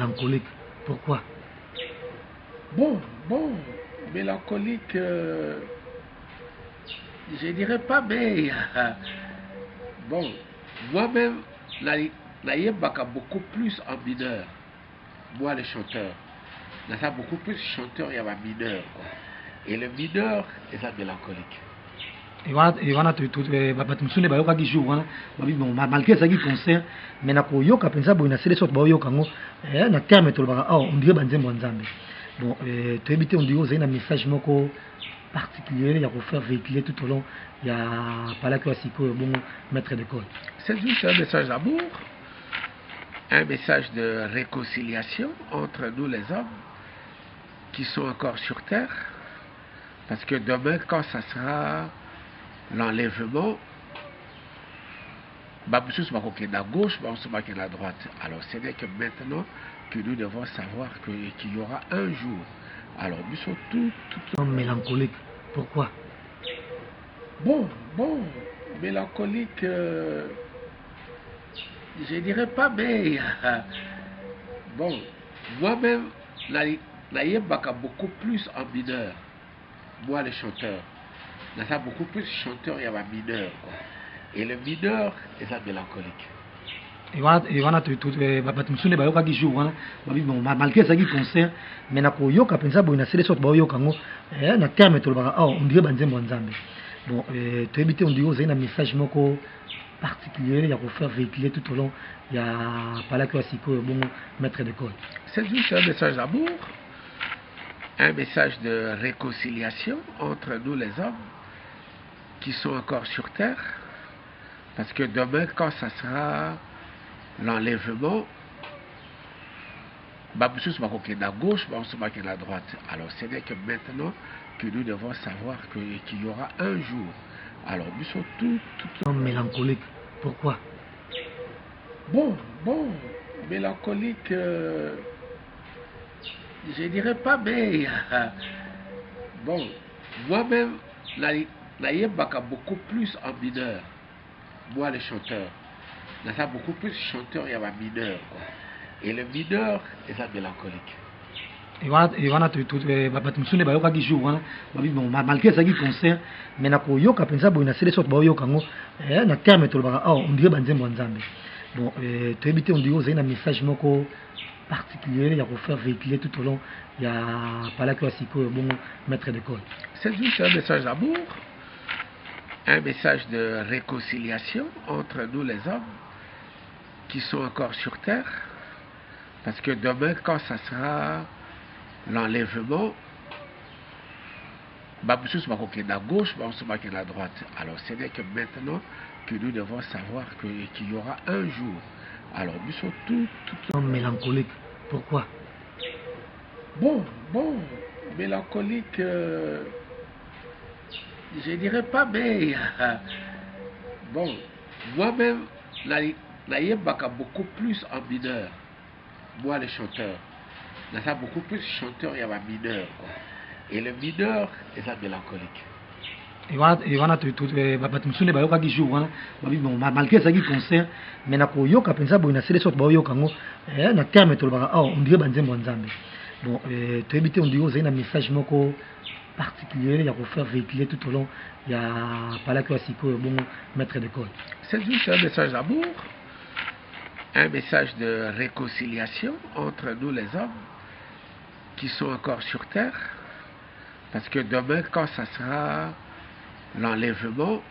mélancolique. Pourquoi? Bon, mélancolique, je dirais pas, mais bon, moi-même, la yembaka beaucoup plus en mineur. Moi, le chanteur, là, ça beaucoup plus chanteur, il y a un mineur, quoi. Et le mineur, c'est ça mélancolique. Et wana bato mosusu bayokaki jour wana malgré ezalaki concert mais nakoyoka mpenza boye na sele sorte baoyoka yango na terme tolobaka awa ondire banzembo ya nzambe bon toyebi te ondire ozali na message moko particulier ya kofaire véhiculer tout au long ya palaki oya sikoyo bongo maître d'école. C'est juste un message d'amour, un message de réconciliation entre nous les hommes qui sont encore sur terre, parce que demain quand ça sera l'enlèvement, Baboussous va à gauche, Baboussous va à droite. Alors ce n'est que maintenant que nous devons savoir qu'il y aura un jour. Alors nous sommes tout mélancolique. Pourquoi? Bon, mélancolique, je dirais pas, mais bon, moi-même, la yembaka beaucoup plus en mineur. Moi, le chanteur, là, ça beaucoup plus chanteur, il y a un mineur, quoi. Et le mineur, c'est ça mélancolique. Et wana bato mosusu bayokaki jour wana malgré ezalaki concert mais nakoyoka mpenza boye na sele sorte baoyoka yango na terme tolobaka awa ondire banzembo ya nzambe bon toyebi te ondire ozali na message moko particulier ya kofaire véhiculer tout au long ya palaki oya sikoyo bongo maître d'école. C'est juste un message d'amour, un message de réconciliation entre nous les hommes qui sont encore sur terre, parce que demain quand ça sera l'enlèvement, Baboussous va à gauche, Baboussous va à droite. Alors ce n'est que maintenant que nous devons savoir qu'il y aura un jour. Alors nous sommes tout mélancolique. Pourquoi? Bon, mélancolique, je dirais pas, mais bon, moi-même, la yembaka beaucoup plus en mineur. Moi, le chanteur, là, ça beaucoup plus chanteur, il y a un mineur, quoi. Et le mineur, c'est ça mélancolique. Et wana bato mosusu bayokaki jour wana malgré ezalaki concert mais nakoyoka mpenza boye na sele sorte baoyoka yango na terme tolobaka awa ondire banzembo ya nzambe bon toyebi te ondire ozali na message moko particulier ya kofaire véhiculer tout au long ya palaki oya sikoyo bongo maître d'école. C'est juste un message d'amour, un message de réconciliation entre nous les hommes qui sont encore sur terre, parce que demain quand ça sera l'enlèvement, Baboussous va à gauche, Baboussous va à droite. Alors ce n'est que maintenant que nous devons savoir qu'il y aura un jour. Alors nous sommes tout mélancolique. Pourquoi? Bon, mélancolique, je dirais pas, mais bon, moi-même, la yembaka beaucoup plus en mineur. Moi, le chanteur, là, ça beaucoup plus chanteur, il y a un mineur, quoi. Et le mineur, c'est ça mélancolique. Et wana bato mosusu bayokaki jour wana malgré ezalaki concert mais nakoyoka mpenza boye na sele sorte baoyoka yango na terme tolobaka awa ondire banzembo ya nzambe bon toyebi te ondire ozali na message moko particulier ya kofaire véhiculer tout au long ya palaki oya sikoyo bongo maître d'école. C'est juste un message d'amour, un message de réconciliation entre nous les hommes qui sont encore sur terre, parce que demain quand ça sera l'enlèvement,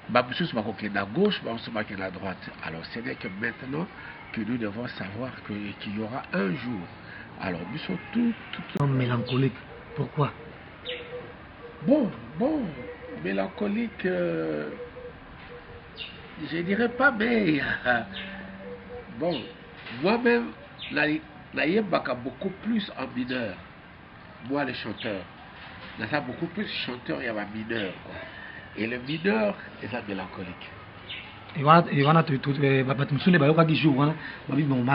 Baboussous va à gauche, Baboussous va à droite. Alors ce n'est que maintenant que nous devons savoir qu'il y aura un jour. Alors nous sommes tout mélancolique. Pourquoi? Bon, mélancolique, je dirais pas, mais bon, moi-même, la yembaka beaucoup plus en mineur. Moi, le chanteur, là, ça beaucoup plus chanteur, il y a un mineur, quoi. Et le mineur, c'est ça mélancolique. Et wana bato mosusu bayokaki jour wana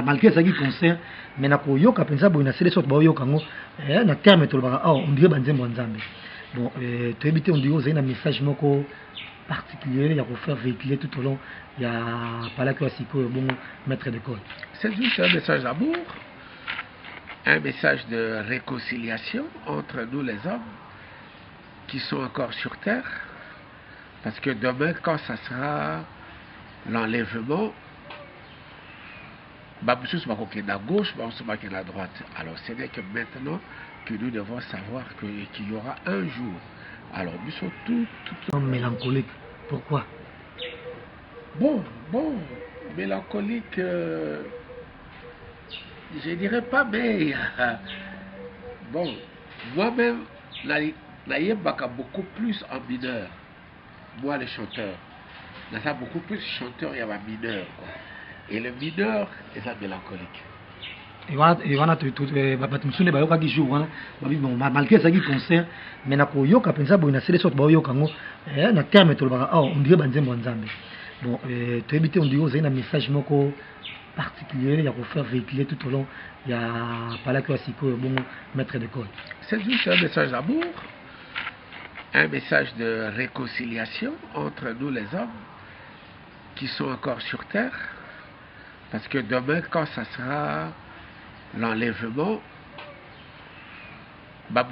malgré ezalaki concert mais nakoyoka mpenza boye na sele sorte baoyoka yango na terme tolobaka awa ondire banzembo ya nzambe bon toyebi te ondire ozali na message moko particulier il faut faire véhiculer tout au long il y a pas là que bon maître d'école. C'est juste un message d'amour, un message de réconciliation entre nous les hommes qui sont encore sur terre, parce que demain quand ça sera l'enlèvement, à gauche, à droite. Alors ce n'est que maintenant que nous devons savoir qu'il y aura un jour. Alors nous sommes tout mélancolique. Pourquoi? Bon, mélancolique, je dirais pas, mais bon, moi-même, la yembaka beaucoup plus en mineur. Moi, les chanteurs, ça beaucoup plus chanteur, il y a un mineur, quoi. Et le mineur est ça mélancolique. Et voilà batumsune bayokaki jour wana bon malgré ezalaki concert mais nakoyoka mpenza boye na sele sorte baoyoka yango na terme tolobaka awa on dirait banzembo ya nzambe. Bon toyebi te on dirait ozali na message moko particulier ya kofaire véhiculer tout au long ya palaki wa sikoyo bongo maître d'école. C'est juste un message d'amour, un message de réconciliation entre nous les hommes qui sont encore sur terre, parce que demain quand ça sera l'enlèvement, à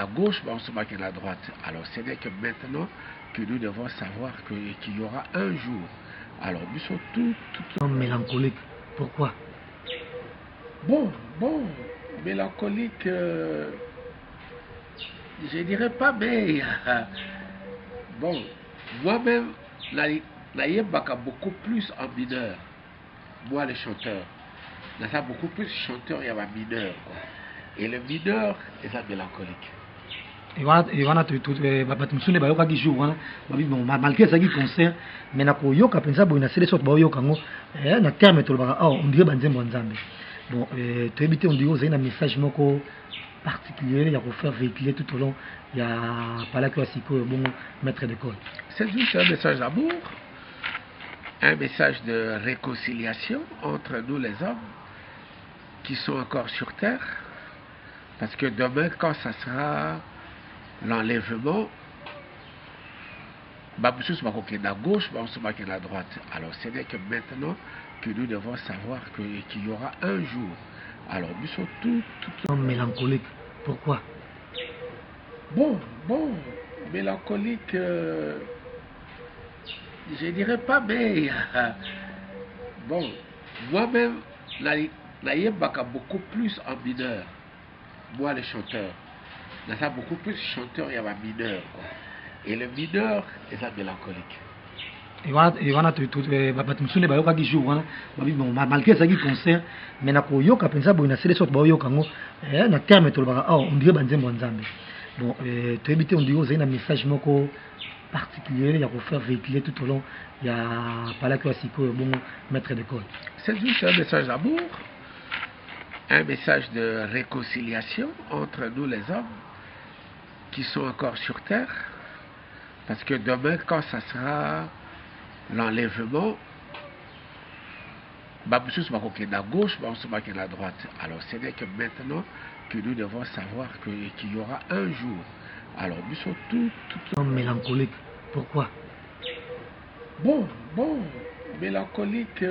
gauche, à droite. Alors ce n'est que maintenant que nous devons savoir qu'il y aura un jour. Alors nous sommes tout mélancolique. Pourquoi? Bon, mélancolique, je dirais pas, mais bon, moi-même, la yembaka beaucoup plus en mineur. Moi, les chanteurs, ça beaucoup plus chanteur, il y a un mineur, quoi. Et le mineur est ça mélancolique. Et voilà batumsune bayokaki jour wana bon malgré ezalaki concert mais nakoyoka mpenza boye na sele sorte baoyoka yango na terme tolobaka awa on dirait banzembo ya nzambe. Bon toyebi te on dirait ozali na message moko particulier ya kofaire véhiculer tout au long ya palaki wa sikoyo bongo maître d'école. C'est juste un message d'amour, un message de réconciliation entre nous les hommes qui sont encore sur terre, parce que demain quand ça sera l'enlèvement, à gauche, à droite. Alors ce n'est que maintenant que nous devons savoir qu'il y aura un jour. Alors nous sommes tout mélancolique. Pourquoi? Bon, mélancolique, je dirais pas, mais bon, moi-même, la yembaka beaucoup plus en mineur. Moi, les chanteurs, ça beaucoup plus chanteur, il y a un mineur, quoi. Et le mineur est ça mélancolique. Et voilà batumsune bayokaki jour wana bon malgré ezalaki concert mais nakoyoka mpenza boye na sele sorte baoyoka yango na terme tolobaka awa on dirait banzembo ya nzambe. Bon toyebi te on dirait ozali na message moko particulier ya kofaire véhiculer tout au long ya palaki wa sikoyo bongo maître d'école. C'est juste un message d'amour, un message de réconciliation entre nous les hommes qui sont encore sur terre, parce que demain quand ça sera l'enlèvement, à gauche, à droite. Alors ce n'est que maintenant que nous devons savoir qu'il y aura un jour. Alors nous sommes tout mélancolique. Pourquoi? Bon, mélancolique,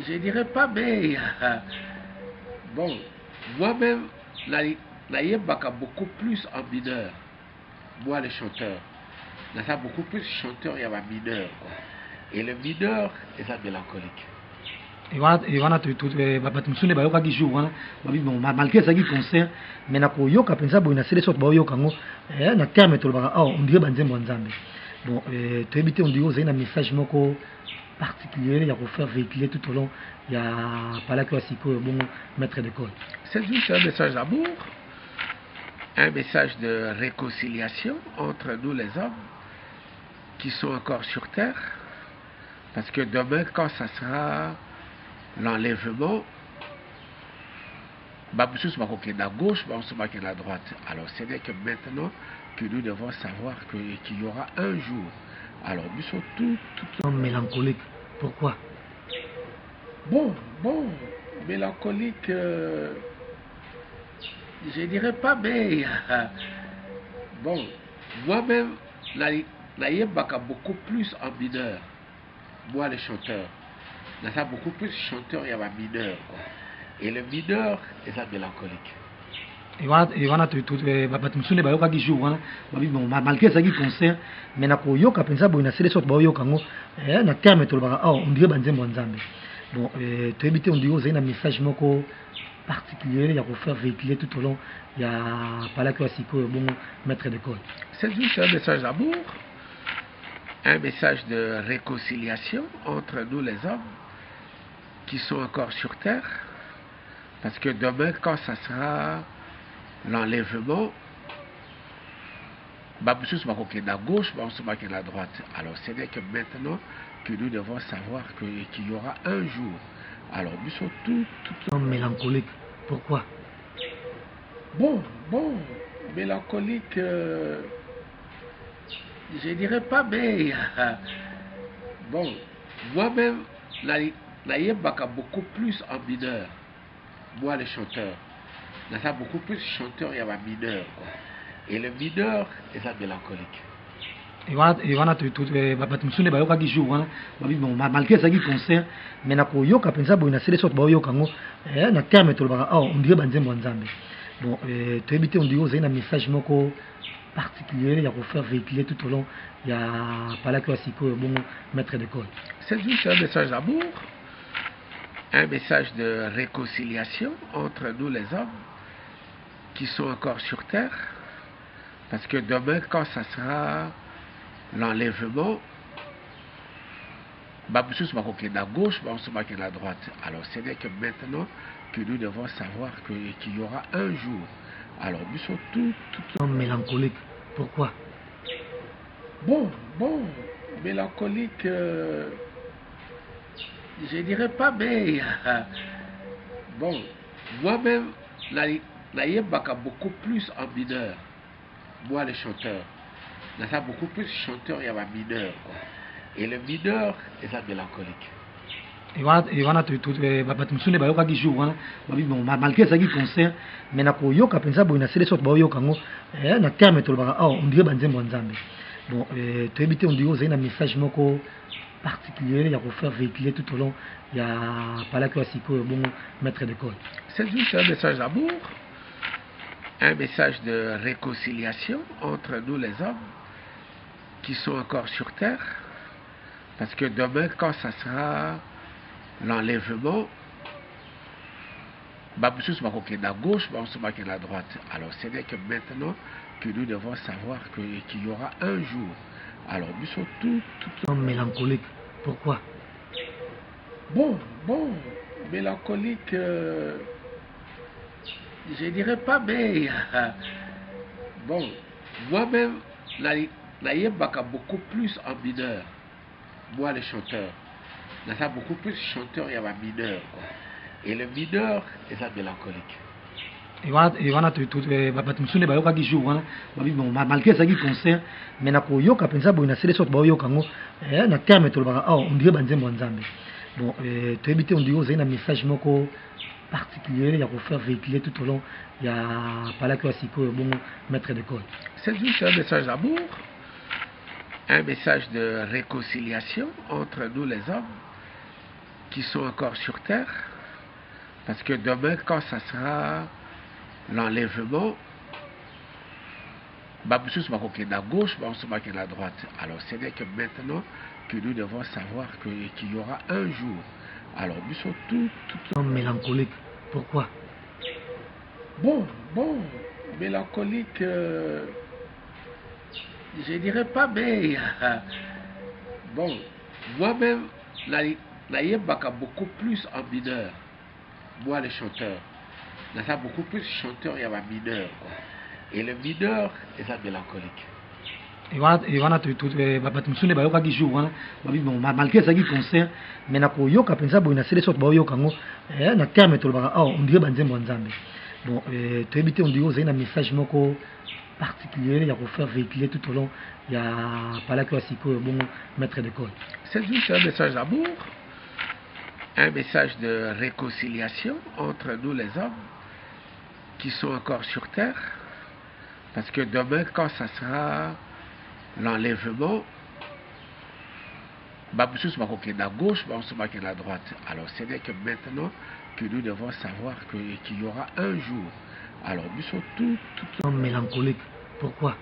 je dirais pas, mais bon, moi-même, la yembaka beaucoup plus en mineur. Moi, les chanteurs, ça beaucoup plus chanteur, il y a un mineur, quoi. Et le mineur est ça mélancolique. Et voilà batumsune bayokaki jour wana bon malgré ezalaki concert mais nakoyoka mpenza boye na sele sorte baoyoka yango na terme tolobaka awa on dirait banzembo ya nzambe. Bon toyebi te on dirait ozali na message moko particulier ya kofaire véhiculer tout au long ya palaki wa sikoyo bongo maître d'école. C'est juste un message d'amour, un message de réconciliation entre nous les hommes qui sont encore sur terre, parce que demain quand ça sera l'enlèvement, à gauche, à droite. Alors ce n'est que maintenant que nous devons savoir qu'il y aura un jour. Alors nous sommes tout mélancolique. Pourquoi? Bon, mélancolique, je dirais pas, mais bon, moi-même, nayebaka beaucoup plus en mineur. Moi, le chanteur. Naza beaucoup plus chanteur, il y a un mineur. Quoi. Et le mineur est un mélancolique. wana bato mosusu nde bayokaki jour wana babi bon malgré ezalaki concert mais nakoyoka mpenza boye na sele sorte baoyoka yango na terme tolobaka awa ondire banzembo ya nzambe bon toyebi te ondire ozali na message moko particulier ya kofaire véhiculer tout au long ya palaki wa sikoyo bongo maître d'école. C'est juste un message d'amour, un message de réconciliation entre nous les hommes qui sont encore sur terre, parce que demain quand ça sera l'enlèvement, à gauche, à droite. Alors ce n'est que maintenant que nous devons savoir qu'il y aura un jour. Alors nous sommes tout mélancolique. Pourquoi? Bon, mélancolique, je dirais pas, mais bon, moi-même, naïebaka beaucoup plus en mineur. Moi, le chanteur. Naza beaucoup plus chanteur, il y a un mineur. Quoi. Et le mineur est un mélancolique. wana bato mosusu nde bayokaki jour wana babi bon malgré ezalaki concert mais nakoyoka mpenza boye na sele sorte baoyoka yango na terme tolobaka awa ondire banzembo ya nzambe bon toyebi te ondire ozali na message moko particulier ya kofaire véhiculer tout au long ya palaki wa sikoyo bongo maître d'école. C'est juste un message d'amour, un message de réconciliation entre nous les hommes qui sont encore sur terre, parce que demain quand ça sera l'enlèvement, à gauche, à droite. Alors ce n'est que maintenant que nous devons savoir qu'il y aura un jour. Alors nous sommes tout mélancolique. Pourquoi? Bon, mélancolique, je dirais pas, mais bon, moi-même, naïebaka beaucoup plus en mineur. Moi, le chanteur. Naza beaucoup plus chanteur, il y a un mineur. Quoi. Et le mineur est un mélancolique. wana bato mosusu nde bayokaki jour wana babi bon malgré ezalaki concert mais nakoyoka mpenza boye na sele sorte baoyoka yango na terme tolobaka awa ondire banzembo ya nzambe bon toyebi te ondire ozali na message moko particulier ya kofaire véhiculer tout au long ya palaki wa sikoyo bongo maître d'école. C'est juste un message d'amour, un message de réconciliation entre nous les hommes qui sont encore sur terre, parce que demain quand ça sera l'enlèvement, à gauche, à droite. Alors ce n'est que maintenant que nous devons savoir qu'il y aura un jour. Alors nous sommes tout mélancolique. Pourquoi? Bon, mélancolique, je dirais pas, mais bon, moi-même, naïebaka beaucoup plus en mineur. Moi, le chanteur. Naza beaucoup plus chanteur, il y a un mineur. Quoi. Et le mineur est un mélancolique. wana bato mosusu nde bayokaki jour wana babi bon malgré ezalaki concert mais nakoyoka mpenza boye na sele sorte baoyoka yango na terme tolobaka awa ondire banzembo ya nzambe bon toyebi te ondire ozali na message moko particulier ya kofaire véhiculer tout au long ya palaki wa sikoyo bongo maître d'école. C'est juste un message d'amour, un message de réconciliation entre nous les hommes qui sont encore sur terre, parce que demain quand ça sera l'enlèvement, à gauche, à droite. Alors ce n'est que maintenant que nous devons savoir qu'il y aura un jour. Alors nous sommes tout mélancolique. Pourquoi? Bon, mélancolique, je dirais pas, mais bon, moi-même, naïebaka beaucoup plus en mineur. Moi, le chanteur. Naza beaucoup plus chanteur, il y a un mineur. Quoi. Et le mineur est un mélancolique. wana bato mosusu nde bayokaki jour wana babi bon malgré ezalaki concert mais nakoyoka mpenza boye na sele sorte baoyoka yango na terme tolobaka awa ondire banzembo ya nzambe bon toyebi te ondire ozali na message moko particulier ya kofaire véhiculer tout au long ya palaki wa sikoyo bongo maître d'école. C'est juste un message d'amour, un message de réconciliation entre nous les hommes qui sont encore sur terre, parce que demain quand ça sera l'enlèvement, Baboussous Makokenda à gauche, Baboussous Makokenda à droite. Alors ce n'est que maintenant que nous devons savoir qu'il y aura un jour. Alors nous sommes tout mélancolique. Pourquoi?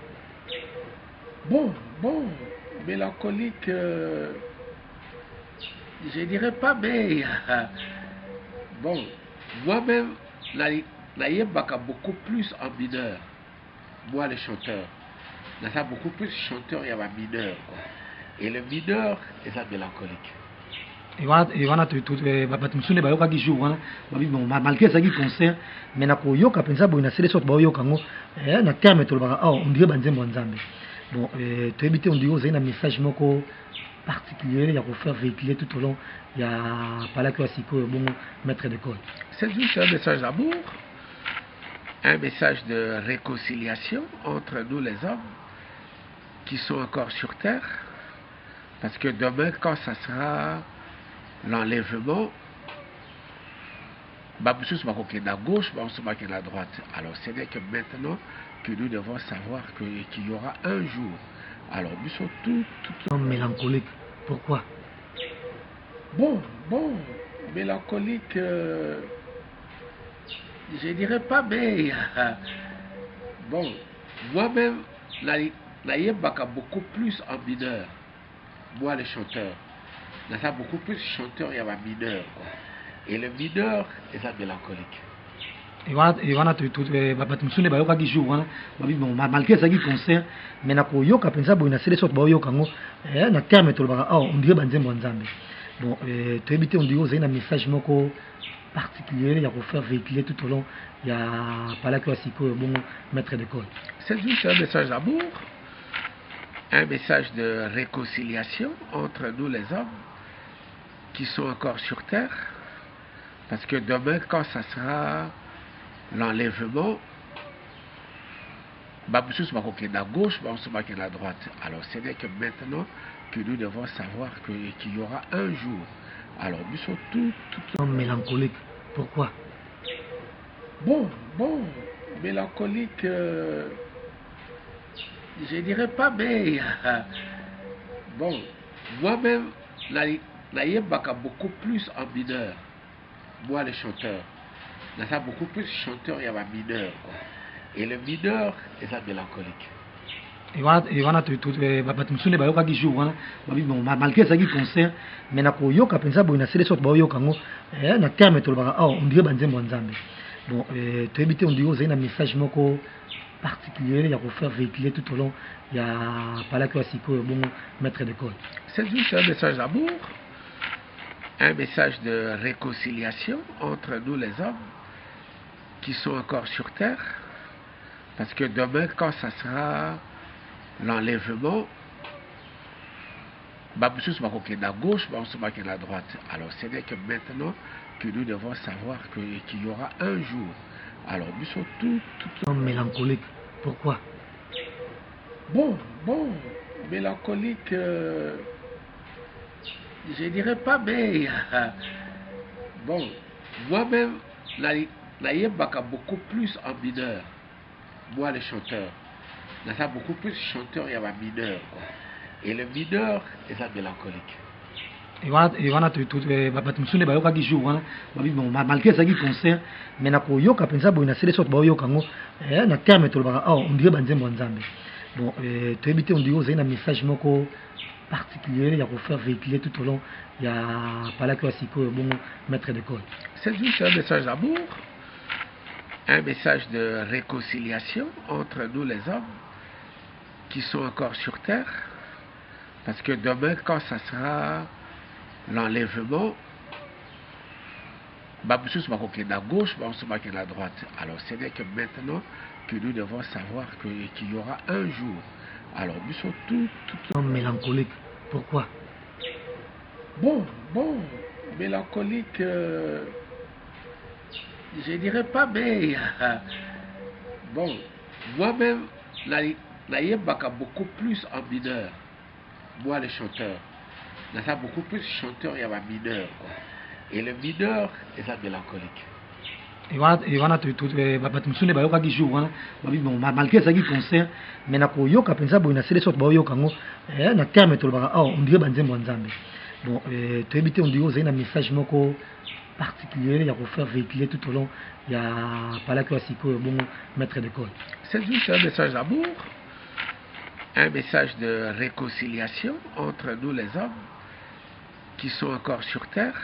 Bon, mélancolique, je dirais pas, mais bon, moi-même, Naïebaka beaucoup plus en mineur. Moi, le chanteur, ça beaucoup plus chanteur, il y a un mineur. Quoi. Et le mineur, est ça mélancolique. Wana bato mosusu bayokaki jour wana babi bon malgré ezalaki concert mais nakoyoka mpenza boye na sele sorte baoyoka yango na terme tolobaka awa on dirait banzembo ya nzambe bon toyebi te on dirait ozali na message moko particulier ya kofaire véhiculer tout au long ya palaki oya sikoyo bongo maître d'école. C'est juste un message d'amour, un message de réconciliation entre nous les hommes qui sont encore sur terre, parce que demain quand ça sera l'enlèvement, Baboussous Makokenda à gauche, Baboussous Makokenda à droite. Alors ce n'est que maintenant que nous devons savoir qu'il y aura un jour. Alors nous sommes tout mélancolique. Pourquoi? Bon, mélancolique, je dirais pas, mais bon, moi-même, Naïebaka beaucoup plus en mineur. Moi, le chanteur, ça beaucoup plus chanteur, il y a un mineur. Quoi. Et le mineur, est ça mélancolique. Wana bato mosusu bayokaki jour wana babi bon malgré ezalaki concert mais nakoyoka mpenza boye na sele sorte baoyoka yango na terme tolobaka awa on dirait banzembo ya nzambe bon toyebi te on dirait ozali na message moko particulier ya kofaire véhiculer tout au long ya palaki oya sikoyo bongo maître d'école. C'est juste un message d'amour, un message de réconciliation entre nous les hommes qui sont encore sur terre, parce que demain quand ça sera l'enlèvement, Baboussous Makokenda à gauche, Baboussous Makokenda à droite. Alors ce n'est que maintenant que nous devons savoir qu'il y aura un jour. Alors nous sommes tout mélancolique. Pourquoi? Bon, mélancolique, je dirais pas, mais bon, moi-même, Naïebaka beaucoup plus en mineur. Moi, le chanteur, ça beaucoup plus chanteur, il y a un mineur. Quoi. Et le mineur, est ça mélancolique. Wana bato mosusu bayokaki jour wana babi bon malgré ezalaki concert mais nakoyoka mpenza boye na sele sorte baoyoka yango na terme tolobaka awa on dirait banzembo ya nzambe bon toyebi te on dirait ozali na message moko particulier ya kofaire véhiculer tout au long ya palaki oya sikoyo bongo maître d'école. C'est juste un message d'amour, un message de réconciliation entre nous les hommes qui sont encore sur terre, parce que demain quand ça sera l'enlèvement, Baboussous Makokenda à gauche, Baboussous Makokenda à droite. Alors ce n'est que maintenant que nous devons savoir qu'il y aura un jour. Alors nous sommes tout mélancolique. Pourquoi? Bon, mélancolique, je dirais pas, mais bon, moi-même, Naïebaka beaucoup plus en mineur. Moi, le chanteur, ça beaucoup plus chanteur, il y a un mineur. Quoi. Et le mineur, est ça mélancolique. Wana bato mosusu bayokaki jour wana babi bon malgré ezalaki concert mais nakoyoka mpenza boye na sele sorte baoyoka yango na terme tolobaka awa on dirait banzembo ya nzambe bon toyebi te on dirait ozali na message moko particulier ya kofaire véhiculer tout au long ya palaki oya sikoyo bongo maître d'école. C'est juste un message d'amour, un message de réconciliation entre nous les hommes qui sont encore sur terre, parce que demain quand ça sera l'enlèvement, Baboussous Makokenda à gauche, Baboussous Makokenda à droite. Alors ce n'est que maintenant que nous devons savoir qu'il y aura un jour. Alors nous sommes tout mélancolique. Pourquoi? Bon, mélancolique, je dirais pas, mais bon, moi-même, Naïebaka beaucoup plus en mineur. Moi, le chanteur, ça beaucoup plus chanteur, il y a un mineur. Quoi. Et le mineur, est ça mélancolique. et wana bato mosusu nde bayokaki jour wana babi bon malgré ezalaki concert mais nakoyoka mpenza boye na sele sorte baoyoka yango na terme tolobaka awa ondire banzembo ya nzambe bon toyebi te ondire ozali na message moko particulier ya kofaire véhiculer tout au long ya palaki ya sikoyo bongo maître d'école. C'est juste un message d'amour, un message de réconciliation entre nous les hommes qui sont encore sur terre,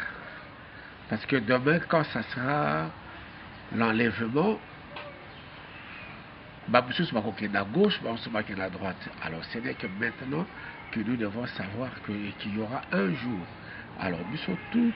parce que demain quand ça sera l'enlèvement, à gauche, à droite. Alors ce n'est que maintenant que nous devons savoir qu'il y aura un jour. Alors nous sommes tout